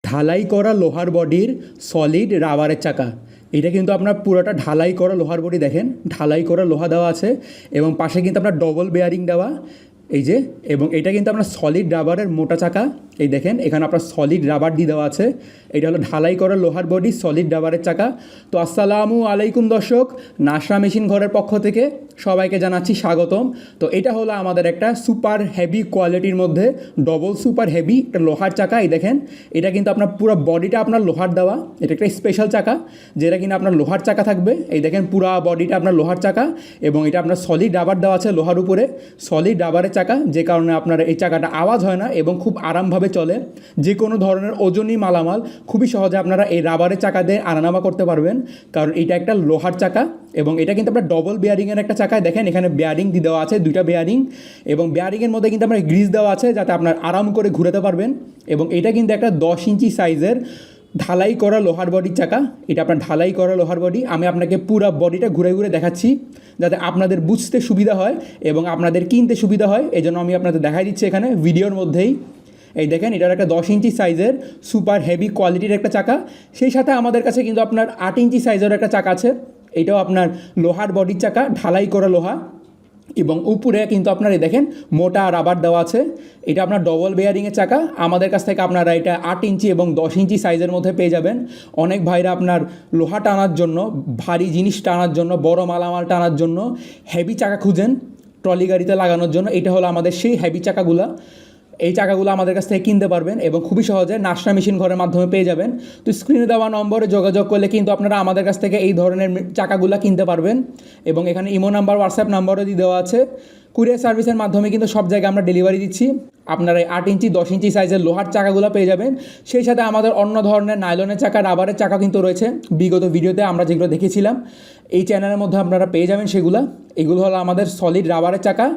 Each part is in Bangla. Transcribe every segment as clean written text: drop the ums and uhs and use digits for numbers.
ঢালাই করা লোহার বডির সলিড রাবারের চাকা। এটা কিন্তু আপনার পুরোটা ঢালাই করা লোহার বডি, দেখেন ঢালাই করা লোহা দেওয়া আছে এবং পাশে কিন্তু আপনার ডবল বেয়ারিং দেওয়া, এই যে, এবং এটা কিন্তু আপনার সলিড রাবারের মোটা চাকা। এই দেখেন এখানে আপনার সলিড রাবার দিয়ে দেওয়া আছে। এটা হলো ঢালাই করা লোহার বডি সলিড রাবারের চাকা। তো আসসালামু আলাইকুম দর্শক, নাসরা মেশিন ঘরের পক্ষ থেকে সবাইকে জানাচ্ছি স্বাগতম। তো এটা হলো আমাদের একটা সুপার হেভি কোয়ালিটির মধ্যে ডবল সুপার হেভি একটা লোহার চাকা। এই দেখেন এটা কিন্তু আপনার পুরো বডিটা আপনার লোহার দেওয়া, এটা একটা স্পেশাল চাকা যেটা কিন্তু আপনার লোহার চাকা থাকবে। এই দেখেন পুরো বডিটা আপনার লোহার চাকা এবং এটা আপনার সলিড রাবার দেওয়া আছে লোহার উপরে, সলিড রাবারের চাকা, যে কারণে আপনার এই চাকাটা আওয়াজ হয় না এবং খুব আরামভাবে চলে। যে কোনো ধরনের ওজনই মালামাল খুবই সহজে আপনারা এই রাবারের চাকা দিয়ে আনানামা করতে পারবেন, কারণ এটা একটা লোহার চাকা এবং এটা কিন্তু আপনার ডবল বেয়ারিংয়ের একটা চাকা। দেখেন এখানে বেয়ারিং দিয়ে দেওয়া আছে, দুইটা বেয়ারিং, এবং বেয়ারিংয়ের মধ্যে কিন্তু আপনার গ্রিজ দেওয়া আছে যাতে আপনার আরাম করে ঘুরাতে পারবেন। এবং এটা কিন্তু একটা 10 ইঞ্চি সাইজের ঢালাই করা লোহার বডির চাকা। এটা আপনার ঢালাই করা লোহার বডি। আমি আপনাকে পুরো বডিটা ঘুরে ঘুরে দেখাচ্ছি যাতে আপনাদের বুঝতে সুবিধা হয় এবং আপনাদের কিনতে সুবিধা হয়, এই জন্য আমি আপনাদের দেখাই দিচ্ছি এখানে ভিডিওর মধ্যেই। এই দেখেন এটার একটা 10 ইঞ্চি সাইজের সুপার হেভি কোয়ালিটির একটা চাকা। সেই সাথে আমাদের কাছে কিন্তু আপনার 8 ইঞ্চি সাইজের একটা চাকা আছে। এটাও আপনার লোহার বডির চাকা, ঢালাই করা লোহা, এবং উপরে কিন্তু আপনার এই দেখেন মোটা রাবার দেওয়া আছে। এটা আপনার ডবল বেয়ারিংয়ের চাকা। আমাদের কাছ থেকে আপনারা এটা 8 ইঞ্চি এবং 10 ইঞ্চি সাইজের মধ্যে পেয়ে যাবেন। অনেক ভাইরা আপনার লোহা টানার জন্য, ভারী জিনিস টানার জন্য, বড় মালামাল টানার জন্য হেভি চাকা খুঁজেন ট্রলি গাড়িতে লাগানোর জন্য। এটা হলো আমাদের সেই হেভি চাকাগুলো। এই চাকাগুলো আমাদের কাছ থেকে কিনতে পারবেন এবং খুবই সহজে নাসরা মেশিন ঘরের মাধ্যমে পেয়ে যাবেন। তো স্ক্রিনে দেওয়া নম্বরে যোগাযোগ করলে কিন্তু আপনারা আমাদের কাছ থেকে এই ধরনের চাকাগুলো কিনতে পারবেন। এবং এখানে ইমো নাম্বার, হোয়াটসঅ্যাপ নাম্বারও দিয়ে দেওয়া আছে। কুরিয়ার সার্ভিসের মাধ্যমে কিন্তু সব জায়গায় আমরা ডেলিভারি দিচ্ছি। আপনারা এই 8 ইঞ্চি 10 ইঞ্চি সাইজের লোহার চাকাগুলো পেয়ে যাবেন। সেই সাথে আমাদের অন্য ধরনের নাইলনের চাকা, রাবারের চাকা কিন্তু রয়েছে। বিগত ভিডিওতে আমরা যেগুলো দেখেছিলাম এই চ্যানেলের মধ্যে আপনারা পেয়ে যাবেন সেগুলো। এগুলো হলো আমাদের সলিড রাবারের চাকা,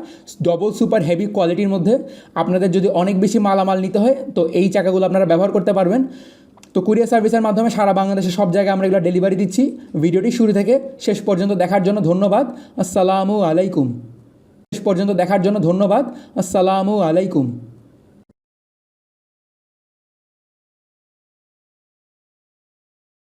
ডবল সুপার হেভি কোয়ালিটির মধ্যে। আপনাদের যদি অনেক বেশি মালামাল নিতে হয় তো এই চাকাগুলো আপনারা ব্যবহার করতে পারবেন। তো কুরিয়ার সার্ভিসের মাধ্যমে সারা বাংলাদেশে সব জায়গায় আমরা এগুলো ডেলিভারি দিচ্ছি। ভিডিওটি শুরু থেকে শেষ পর্যন্ত দেখার জন্য ধন্যবাদ। আসসালামু আলাইকুম। শেষ পর্যন্ত দেখার জন্য ধন্যবাদ। আসসালামু আলাইকুম।